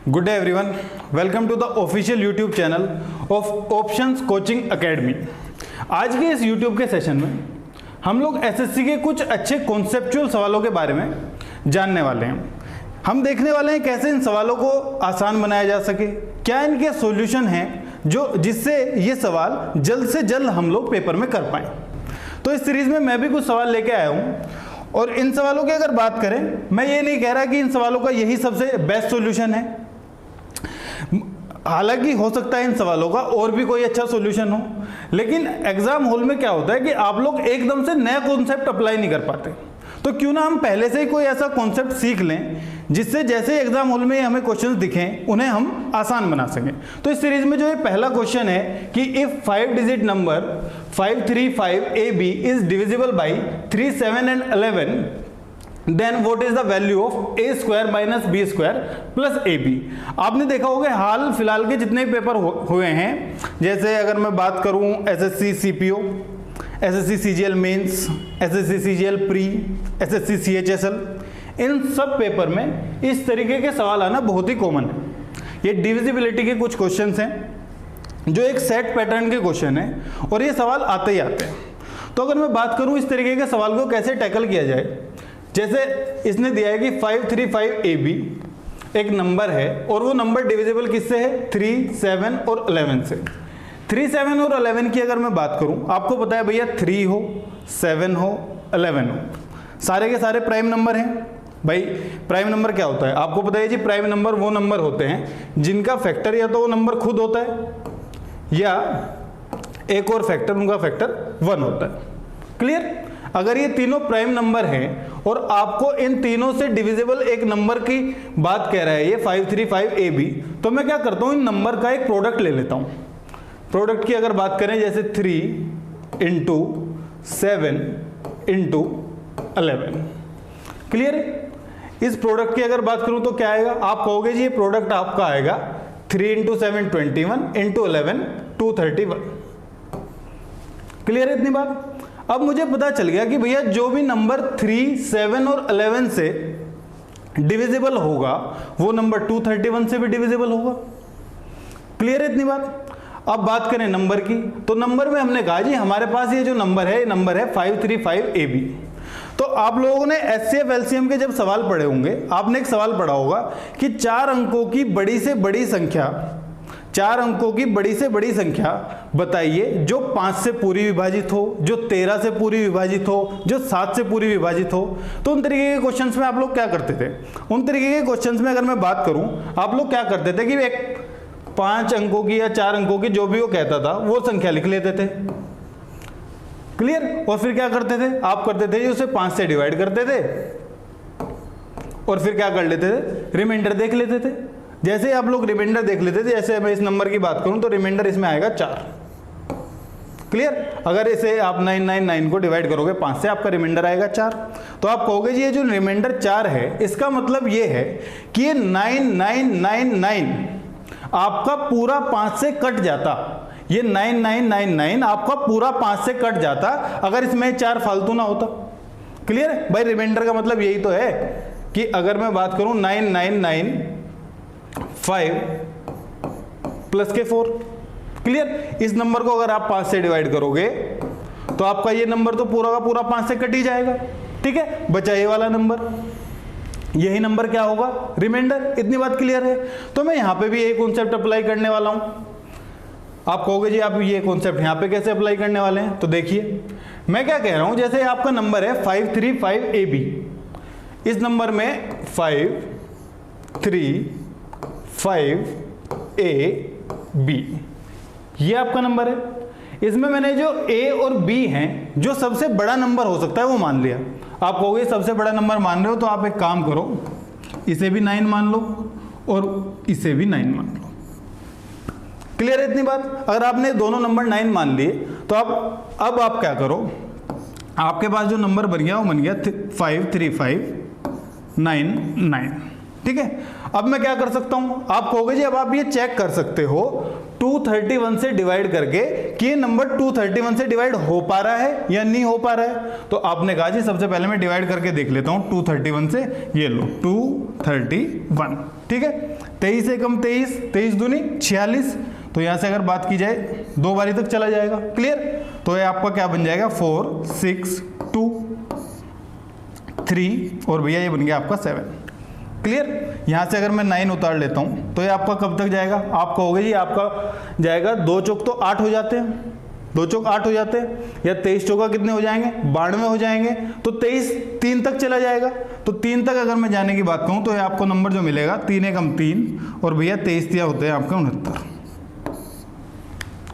Good day everyone, welcome to the official YouTube channel of options coaching academy. आज के इस YouTube के session में हम लोग एसएससी के कुछ अच्छे कॉन्सेप्चुअल सवालों के बारे में जानने वाले हैं। हम देखने वाले हैं कैसे इन सवालों को आसान बनाया जा सके, क्या इनके सॉल्यूशन हैं जिससे ये सवाल जल्द से जल्द हम लोग पेपर में कर पाएँ। तो इस सीरीज में मैं भी कुछ सवाल लेके आया हूँ और इन सवालों की अगर बात करें, मैं ये नहीं कह रहा कि इन सवालों का यही सबसे बेस्ट सॉल्यूशन है। हालांकि हो सकता है इन सवालों का और भी कोई अच्छा सॉल्यूशन हो, लेकिन एग्जाम हॉल में क्या होता है कि आप लोग एकदम से नया कॉन्सेप्ट अप्लाई नहीं कर पाते। तो क्यों ना हम पहले से ही कोई ऐसा कॉन्सेप्ट सीख लें जिससे जैसे एग्जाम हॉल में हमें क्वेश्चंस दिखें उन्हें हम आसान बना सकें। तो इस सीरीज में जो ये पहला क्वेश्चन है कि if 5 digit number 535AB is divisible by 3, 7 and 11 then what is the value of a square minus b square plus ab। आपने देखा होगा हाल फिलहाल के जितने पेपर हुए हैं, जैसे अगर मैं बात करूं SSC CPO, SSC CGL mains, SSC CGL pre, SSC CHSL, इन सब पेपर में इस तरीके के सवाल आना बहुत ही कॉमन है। ये डिविजिबिलिटी के कुछ क्वेश्चंस हैं जो एक सेट पैटर्न के क्वेश्चन है और ये सवाल आते ही आते हैं। तो अगर मैं बात करूं इस तरीके के सवाल को कैसे टैकल किया जाए, जैसे इसने दिया है कि 535AB एक नंबर है और वो नंबर डिविजिबल किससे है, 3, 7 और 11 से। 3, 7 और 11 की अगर मैं बात करूं, आपको पता है भैया 3 हो, 7 हो, 11 हो, सारे के सारे प्राइम नंबर हैं। भाई प्राइम नंबर क्या होता है आपको पता है जी, प्राइम नंबर वो नंबर होते हैं जिनका फैक्टर या तो वो नंबर खुद होता है या एक और फैक्टर, उनका फैक्टर 1 होता है। क्लियर? अगर ये तीनों प्राइम नंबर हैं और आपको इन तीनों से डिविजिबल एक नंबर की बात कह रहा है ये 535AB, तो मैं क्या करता हूं, इन नंबर का एक प्रोडक्ट ले लेता हूं। प्रोडक्ट की अगर बात करें जैसे 3 इंटू 7 इंटू 11। क्लियर? इस प्रोडक्ट की अगर बात करूं तो क्या आएगा, आप कहोगे जी ये प्रोडक्ट आपका आएगा 3 इंटू 7 21 इंटू 11 231। क्लियर है इतनी बात? अब मुझे पता चल गया कि भैया जो भी नंबर 3, 7 और 11 से डिविजिबल होगा वो नंबर 231 से भी डिविजिबल होगा। क्लियर है इतनी बात? अब बात करें नंबर की, तो नंबर में हमने कहा जी हमारे पास ये जो नंबर है, नंबर है 535AB। तो आप लोगों ने एचसीएफ एलसीएम के जब सवाल पढ़े होंगे, आपने एक सवाल पढ़ा होगा कि 4 अंकों की बड़ी से बड़ी संख्या, 4 अंकों की बड़ी से बड़ी संख्या बताइए जो 5 से पूरी विभाजित हो, जो 13 से पूरी विभाजित हो, जो 7 से पूरी विभाजित हो। तो उन तरीके के क्वेश्चंस में आप लोग क्या करते थे, उन तरीके के क्वेश्चंस में अगर मैं बात करूं, आप लोग क्या करते थे कि एक 5 अंकों की या 4 अंकों की जो भी वो कहता था वो संख्या लिख लेते थे। क्लियर? और फिर क्या करते थे, आप करते थे उसे 5 से डिवाइड करते थे और फिर क्या कर लेते थे, रिमाइंडर देख लेते थे। जैसे आप लोग रिमाइंडर देख लेते थे, जैसे मैं इस नंबर की बात करूं तो रिमाइंडर इसमें आएगा 4। क्लियर? अगर इसे आप 999 को डिवाइड करोगे 5 से, आपका रिमाइंडर आएगा 4। तो आप कहोगे जी ये जो रिमाइंडर 4 है इसका मतलब ये है कि ये 9999 आपका पूरा 5 से कट जाता। ये 9999 आपका पूरा 5 से कट जाता अगर इसमें 4 फालतू ना होता। क्लियर है भाई? रिमाइंडर का मतलब यही तो है कि अगर मैं बात करूं 9995 प्लस के 4। क्लियर? इस नंबर को अगर आप 5 से डिवाइड करोगे तो आपका ये नंबर तो पूरा का पूरा 5 से कट ही जाएगा। ठीक है, बचा ये वाला नंबर, यही नंबर क्या होगा, रिमाइंडर। इतनी बात क्लियर है? तो मैं यहां पे भी यही कॉन्सेप्ट अप्लाई करने वाला हूं। आप कहोगे जी आप ये कॉन्सेप्ट यहां पे कैसे अप्लाई करने वाले हैं, तो देखिए मैं क्या कह रहा हूं, जैसे आपका नंबर है 535AB, इस नंबर में 535AB ये आपका नंबर है। इसमें मैंने जो A और B हैं, जो सबसे बड़ा नंबर हो सकता है वो मान लिया। आप कहोगे सबसे बड़ा नंबर मान रहे हो तो आप एक काम करो, इसे भी 9 मान लो और इसे भी 9 मान लो। क्लियर है इतनी बात? अगर आपने दोनों नंबर 9 मान लिए तो अब आप क्या करो, आपके पास जो नंबर बन गया वो बन गया 53599। ठीक है। अब मैं क्या कर सकता हूं, आप कहोगे जी अब आप ये चेक कर सकते हो 231 से डिवाइड करके कि ये नंबर 231 से डिवाइड हो पा रहा है या नहीं हो पा रहा है। तो आपने कहा जी सबसे पहले मैं डिवाइड करके देख लेता हूं 231 से, ये लो 231, ठीक है। 23 से कम 23, 23 दूनी 46, तो यहां से अगर बात की जाए 2 बारी तक चला जाएगा, क्लियर। तो ये आपका क्या बन जाएगा 4 6 2 3 और भैया ये बन गया आपका 7, क्लियर। यहां से अगर मैं 9 उतार लेता हूं तो ये आपका कब तक जाएगा, आप कहोगे जी आपका जाएगा 2 चौक तो 8 हो जाते हैं, 2 चौक 8 हो जाते हैं, या 23 चौका कितने हो जाएंगे 92 हो जाएंगे, तो 23 3 तक चला जाएगा। तो 3 तक अगर मैं जाने की बात कहूं तो ये आपको नंबर जो मिलेगा 3 एकम 3 और भैया 23 दिया होते हैं आपका 69,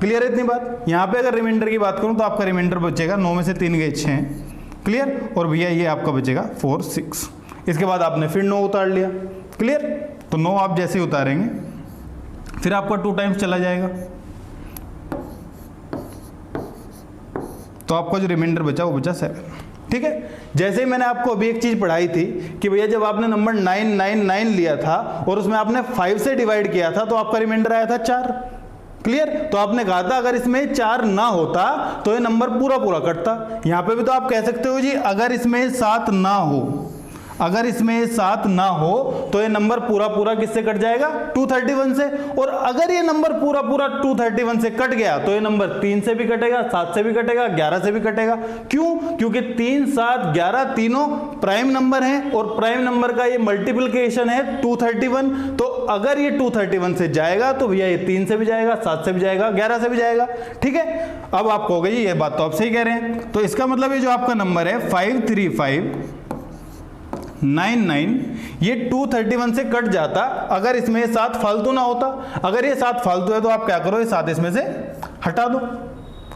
क्लियर है इतनी बात। यहां पे अगर रिमाइंडर की बात करूं तो आपका रिमाइंडर बचेगा 9 में से 3 गए 6, क्लियर, और भैया ये आपका बचेगा 4 6। इसके बाद आपने फिर 9 उतार लिया, क्लियर। तो 9 आप जैसे ही उतारेंगे फिर आपका 2 टाइम्स चला जाएगा, तो आपका जो रिमाइंडर बचा वो बचा 7, ठीक है। जैसे ही मैंने आपको अभी एक चीज पढ़ाई थी कि भैया जब आपने नंबर 999 लिया था और उसमें आपने 5 से डिवाइड किया था तो आपका रिमाइंडर आया था 4, क्लियर। तो आपने कहा था अगर इसमें 4 ना होता तो ये नंबर पूरा पूरा कटता। यहां पे भी तो आप कह सकते हो जी अगर इसमें 7 ना हो, अगर इसमें 7 ना हो तो ये नंबर पूरा पूरा किससे कट जाएगा 231 से, और अगर ये नंबर पूरा पूरा 231 से कट गया तो ये नंबर 3 से भी कटेगा, 7 से भी कटेगा, 11 से भी कटेगा। क्यों? क्योंकि 3 7 11 तीनों प्राइम नंबर हैं और प्राइम नंबर का ये मल्टीप्लिकेशन है 231। तो अगर ये 231 से जाएगा तो भैया ये 3 से भी जाएगा, 7 से भी जाएगा, 11 से भी जाएगा, ठीक है। अब आप कहोगे जी ये बात तो आप सही कह रहे हैं, तो इसका मतलब ये जो आपका नंबर है 53599 ये 231 से कट जाता अगर इसमें 7 फालतू ना होता। अगर ये 7 फालतू है तो आप क्या करो, ये 7 इसमें से हटा दो,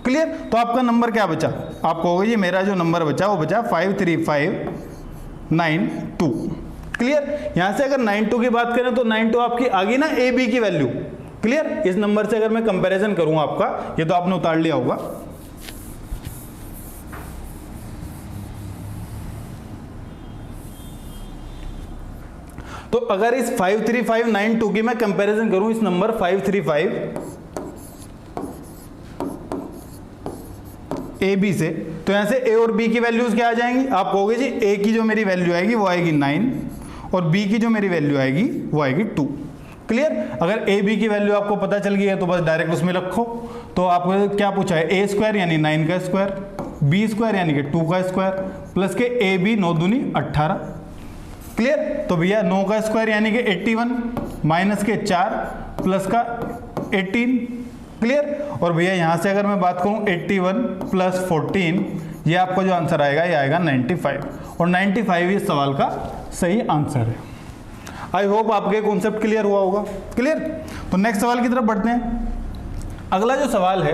क्लियर। तो आपका नंबर क्या बचा, आप कहोगे ये मेरा जो नंबर बचा वो बचा 53592, क्लियर। यहां से अगर 92 की बात करें तो 92 आपकी आ गई ना ए बी की वैल्यू, क्लियर। इस नंबर से अगर मैं कंपैरिजन करूं आपका, ये तो आपने उतार लिया होगा, तो अगर इस 53592 की मैं कंपैरिजन करूं इस नंबर 535 ए बी से, तो यहां से ए और बी की वैल्यूज क्या आ जाएंगी, आप कहोगे जी ए की जो मेरी वैल्यू आएगी वो आएगी 9 और बी की जो मेरी वैल्यू आएगी वो आएगी 2, क्लियर। अगर ए बी की वैल्यू आपको पता चल गई है तो बस डायरेक्ट उसमें रखो। तो आपको क्या पूछा है, ए स्क्वायर यानी 9 का स्क्वायर, बी स्क्वायर यानी कि 2 का स्क्वायर, प्लस के ए बी 9 दूनी 18, क्लियर। तो भैया 9 का स्क्वायर यानी कि 81 माइनस के 4 प्लस का 18, क्लियर। और भैया यहां से अगर मैं बात करूं 81 प्लस 14, ये आपका जो आंसर आएगा ये आएगा 95, और 95 इस सवाल का सही आंसर है। आई होप आपके कॉन्सेप्ट क्लियर हुआ होगा, क्लियर। तो नेक्स्ट सवाल की तरफ बढ़ते हैं। अगला जो सवाल है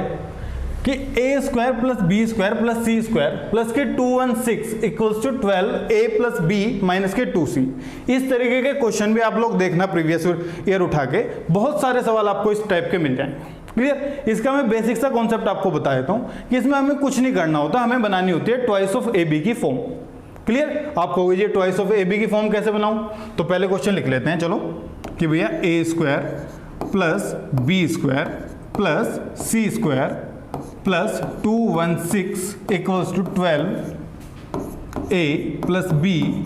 कि A square plus B square plus C square plus के 216 equals to 12 A plus B minus के 2c। इस तरीके के क्वेश्चन भी आप लोग देखना प्रीवियस ईयर उठा के, बहुत सारे सवाल आपको इस टाइप के मिल जाएंगे, क्लियर। इसका मैं बेसिक सा कॉन्सेप्ट आपको बता देता हूं कि इसमें हमें कुछ नहीं करना होता, हमें बनानी होती है ट्वाइस ऑफ ए बी की फॉर्म, क्लियर। आप कहोगे जी ट्वाइस ऑफ ए बी की फॉर्म कैसे बनाऊं, तो पहले क्वेश्चन लिख लेते हैं चलो, कि भैया A square plus B square plus C square plus 216 equals to 12 A plus B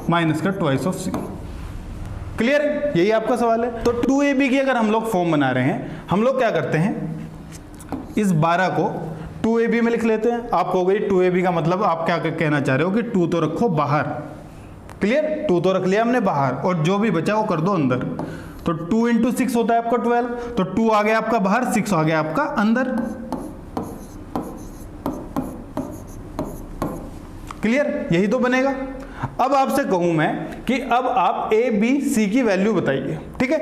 minus का ट्वाइस ऑफ सी, क्लियर है। यही आपका सवाल है। तो 2ab की अगर हम लोग फॉर्म बना रहे हैं, हम लोग क्या करते हैं, इस 12 को 2ab में लिख लेते हैं। आप कहोगे 2ab का मतलब आप क्या कहना चाह रहे हो कि 2 तो रखो बाहर, क्लियर। 2 तो रख लिया हमने बाहर और जो भी बचा वो कर दो अंदर। तो 2 इंटू 6 होता है आपका 12, तो 2 आ गया आपका बाहर, 6 आ गया आपका अंदर, क्लियर। यही तो बनेगा। अब आपसे कहूं मैं कि अब आप ए बी सी की वैल्यू बताइए, ठीक है।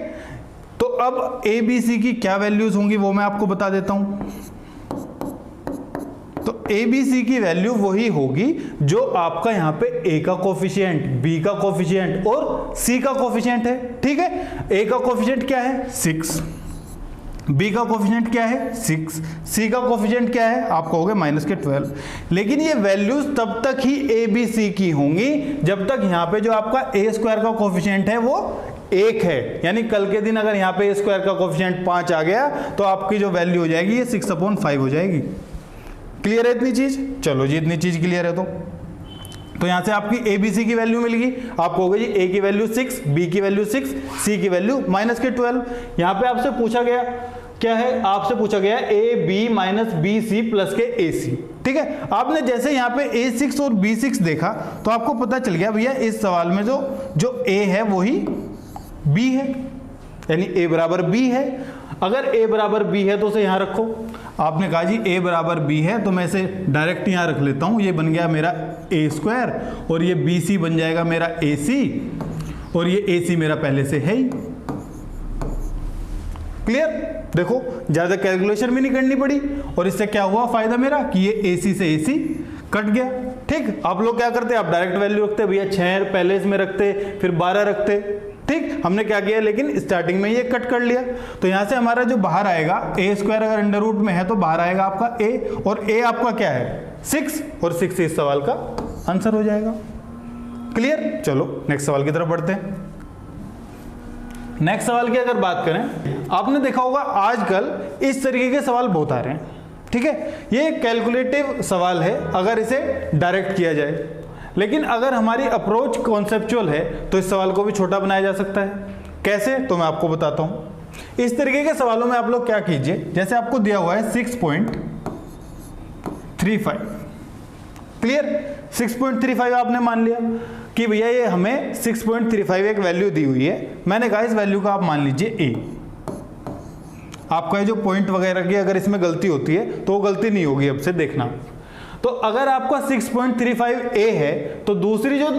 तो अब ए बी सी की क्या वैल्यूज होंगी वो मैं आपको बता देता हूं। तो ए बी सी की वैल्यू वही होगी जो आपका यहां पे ए का कोफिशिएंट, बी का कोफिशिएंट और सी का कोफिशिएंट है, ठीक है। ए का कोफिशिएंट क्या है 6, बी का कोफिशिएंट क्या है 6, सी का कोफिशिएंट क्या है आप कहोगे माइनस के 12। लेकिन ये वैल्यूज तब तक ही ए बी सी की होंगी जब तक यहाँ पे जो आपका ए स्क्वायर का कोफिशिएंट है वो 1 है। यानी कल के दिन अगर यहाँ पे ए स्क्वायर का कोफिशिएंट 5 आ गया तो आपकी जो वैल्यू हो जाएगी ये 6/5 हो जाएगी। क्लियर है इतनी चीज? चलो जी इतनी चीज क्लियर है। तो यहां से आपकी ए बी सी की वैल्यू मिल गई। आप कहोगे जी ए की वैल्यू 6, बी की वैल्यू 6, सी की वैल्यू माइनस के 12। यहां पे आपसे पूछा गया क्या है, आपसे पूछा गया a b minus b c plus के ए सी। ठीक है, आपने जैसे यहाँ पे A6 और B6 देखा तो आपको पता चल गया भैया इस सवाल में जो A है वही B है, यानी A बराबर B है। अगर A बराबर B है तो उसे यहां रखो। आपने कहा जी A बराबर B है तो मैं इसे डायरेक्ट यहां रख लेता हूं। ये बन गया मेरा A स्क्वायर और ये BC बन जाएगा मेरा AC और ये AC मेरा पहले से है ही। क्लियर? देखो ज्यादा कैलकुलेशन भी नहीं करनी पड़ी और इससे क्या हुआ फायदा मेरा कि ये AC से AC कट गया। ठीक, आप लोग क्या करते, आप डायरेक्ट वैल्यू रखते, भैया 6 पहले इसमें रखते फिर 12 रखते। ठीक, हमने क्या किया लेकिन स्टार्टिंग में ये कट कर लिया। तो यहां से हमारा जो बाहर आएगा ए स्क्वायर अगर अंडर रूट में है तो बाहर आएगा आपका ए, और ए आपका क्या है 6, और 6 इस सवाल का आंसर हो जाएगा। क्लियर? चलो नेक्स्ट सवाल की तरफ बढ़ते हैं। नेक्स्ट सवाल की अगर बात करें, आपने देखा होगा आजकल इस तरीके के सवाल बहुत आ रहे हैं। ठीक है, ये एक कैलकुलेटिव सवाल है अगर इसे डायरेक्ट किया जाए, लेकिन अगर हमारी अप्रोच कॉन्सेप्चुअल है तो इस सवाल को भी छोटा बनाया जा सकता है। कैसे, तो मैं आपको बताता हूं। इस तरीके के सवालों में आप लोग क्या कीजिए, जैसे आपको दिया हुआ है 6.35। क्लियर? 6.35 आपने मान लिया कि भैया ये हमें 6.35 एक वैल्यू दी हुई है। मैंने कहा इस वैल्यू का आप मान लीजिए ए। आपका जो पॉइंट वगैरह की अगर इसमें गलती होती है तो वो गलती नहीं होगी, अब से देखना। तो अगर आपका 6.35 ए है तो दूसरी जो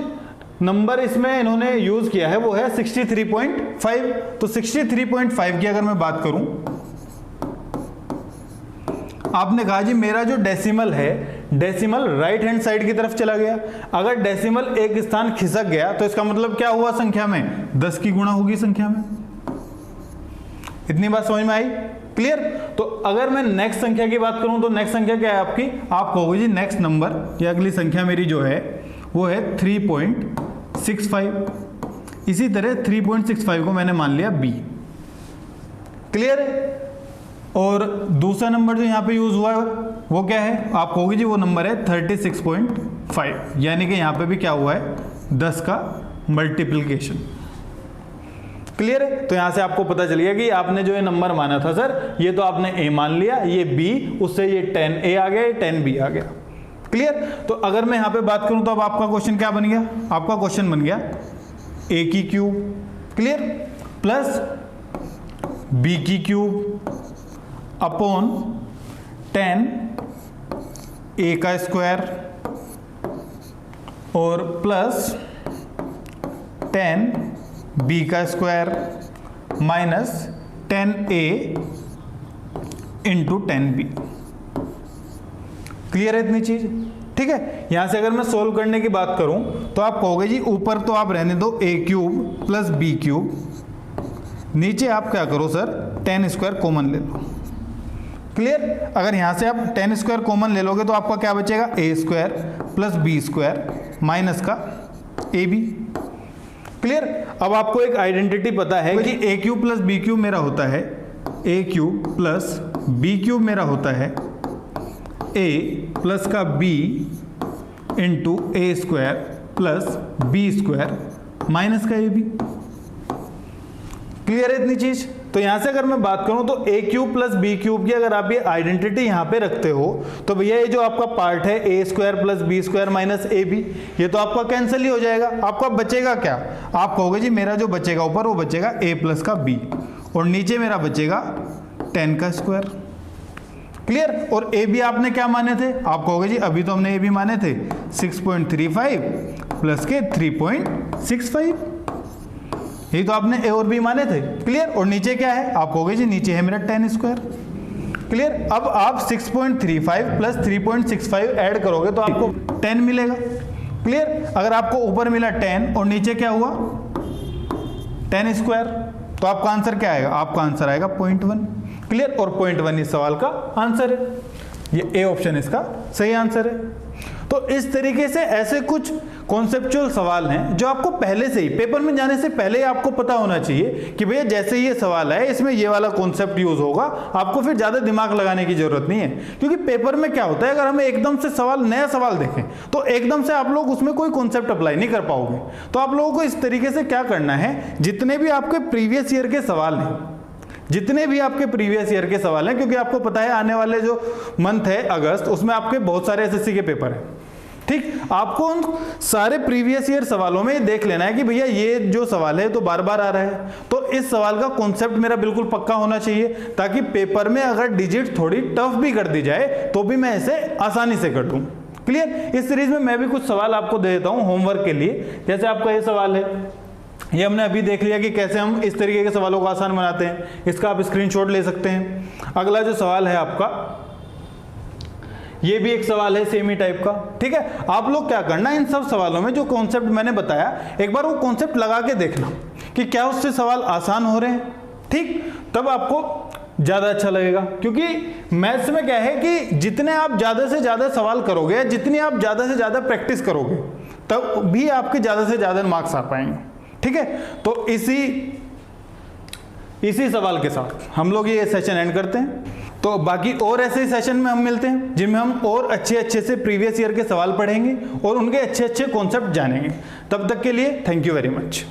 नंबर इसमें इन्होंने यूज किया है वो है 63.5। तो 63.5 की अगर मैं बात करूं, आपने कहा जी मेरा जो डेसिमल है, डेसिमल राइट हैंड साइड की तरफ चला गया। अगर डेसिमल एक स्थान खिसक गया तो इसका मतलब क्या हुआ संख्या में 10 की गुणा होगी संख्या में। इतनी बात समझ में आई? क्लियर? तो अगर मैं नेक्स्ट संख्या की बात करूं तो नेक्स्ट संख्या क्या है आपकी, आप कहोगे जी नेक्स्ट नंबर या अगली संख्या मेरी जो है वो है 3.65। इसी तरह 3.65 को मैंने मान लिया बी। क्लियर है? और दूसरा नंबर जो यहां पे यूज हुआ है वो क्या है, आप कहोगे जी वो नंबर है 36.5, यानी कि यहां पे भी क्या हुआ है 10 का मल्टीप्लिकेशन। क्लियर है? तो यहां से आपको पता चल गया कि आपने जो ये नंबर माना था सर, ये तो आपने a मान लिया, ये b, उससे ये 10a आ गया, ये 10b आ गया। क्लियर? तो अगर मैं यहां पे बात करूं तो अब आपका क्वेश्चन क्या बन गया, आपका क्वेश्चन बन गया a की क्यूब, क्लियर, प्लस b की क्यूब अपॉन 10 a का स्क्वायर और प्लस 10 b का square minus 10a into 10b। Clear है इतनी चीज? ठीक है, यहां से अगर मैं सोल्व करने की बात करूं तो आप कहोगे जी ऊपर तो आप रहने दो a cube plus b cube, नीचे आप क्या करो सर 10 स्क्वायर कॉमन ले लो। क्लियर? अगर यहां से आप 10 स्क्वायर कॉमन ले लोगे तो आपका क्या बचेगा a square plus b square minus का ab। क्लियर? अब आपको एक आइडेंटिटी पता है कि a cube plus b cube मेरा होता है a cube plus b cube मेरा होता है a प्लस का b into a square plus b square minus का ab। क्लियर है इतनी चीज? तो यहां से अगर मैं बात करूं तो a cube plus b cube की अगर आप ये आइडेंटिटी यहां पे रखते हो तो भैया ये जो आपका पार्ट है a square plus b square minus ab, ये तो आपका कैंसिल ही हो जाएगा। आपका बचेगा क्या, आप कहोगे जी मेरा जो बचेगा ऊपर वो बचेगा a प्लस का b और नीचे मेरा बचेगा 10 का स्क्वायर। क्लियर? और ab आपने क्या माने थे, आप कहोगे जी अभी तो हमने ab माने थे 6.35 प्लस के 3.65, यही तो आपने a और b माने थे। क्लियर? और नीचे क्या है, आप कहोगे जी नीचे है मेरा 10 स्क्वायर। क्लियर? अब आप 6.35 प्लस 3.65 ऐड करोगे तो आपको 10 मिलेगा। क्लियर? अगर आपको ऊपर मिला 10 और नीचे क्या हुआ 10 स्क्वायर, तो आपका आंसर क्या आएगा, आपका आंसर आएगा 0.1। क्लियर, और पॉइंट 1 इस सवाल का आंसर है, ये ए ऑप्शन इसका सही आंसर है। तो इस तरीके से ऐसे कुछ कॉन्सेप्चुअल सवाल हैं जो आपको पहले से ही पेपर में जाने से पहले ही आपको पता होना चाहिए कि भैया जैसे ये सवाल है इसमें ये वाला कॉन्सेप्ट यूज होगा, आपको फिर ज्यादा दिमाग लगाने की जरूरत नहीं है। क्योंकि पेपर में क्या होता है, अगर हमें एकदम से नया सवाल देखें तो एकदम से आप लोग उसमें कोई कॉन्सेप्ट अप्लाई नहीं कर पाओगे। तो आप लोगों को इस तरीके से क्या करना है, जितने भी आपके प्रीवियस ईयर के सवाल हैं, जितने भी आपके प्रीवियस ईयर के सवाल हैं, क्योंकि आपको पता है आने वाले जो मंथ है अगस्त, उसमें आपके बहुत सारे एसएससी के पेपर हैं, ठीक। आपको उन सारे प्रीवियस ईयर सवालों में देख लेना है कि भैया ये जो सवाल है तो बार बार आ रहा है, तो इस सवाल का कॉन्सेप्ट मेरा बिल्कुल पक्का होना चाहिए, ताकि पेपर में अगर डिजिट थोड़ी टफ भी कर दी जाए तो भी मैं इसे आसानी से कर दूं। क्लियर। इस सीरीज में मैं भी कुछ सवाल आपको दे देता हूं होमवर्क के लिए। जैसे आपका ये सवाल है, ये हमने अभी देख लिया कि कैसे हम इस तरीके के सवालों को आसान बनाते हैं, इसका आप स्क्रीनशॉट ले सकते हैं। अगला जो सवाल है आपका, ये भी एक सवाल है सेम ही टाइप का, ठीक है। आप लोग क्या करना, इन सब सवालों में जो कॉन्सेप्ट मैंने बताया एक बार वो कॉन्सेप्ट लगा के देखना कि क्या उससे सवाल आसान हो रहे हैं, ठीक। तब आपको ज्यादा अच्छा लगेगा, क्योंकि मैथ्स में क्या है कि जितने आप ज्यादा से ज्यादा सवाल करोगे, जितनी आप ज्यादा से ज्यादा प्रैक्टिस करोगे, तब भी आपके ज्यादा से ज्यादा मार्क्स आ पाएंगे, ठीक है। तो इसी सवाल के साथ हम लोग ये सेशन एंड करते हैं। तो बाकी और ऐसे सेशन में हम मिलते हैं जिनमें हम और अच्छे से प्रीवियस ईयर के सवाल पढ़ेंगे और उनके अच्छे कॉन्सेप्ट जानेंगे। तब तक के लिए थैंक यू वेरी मच।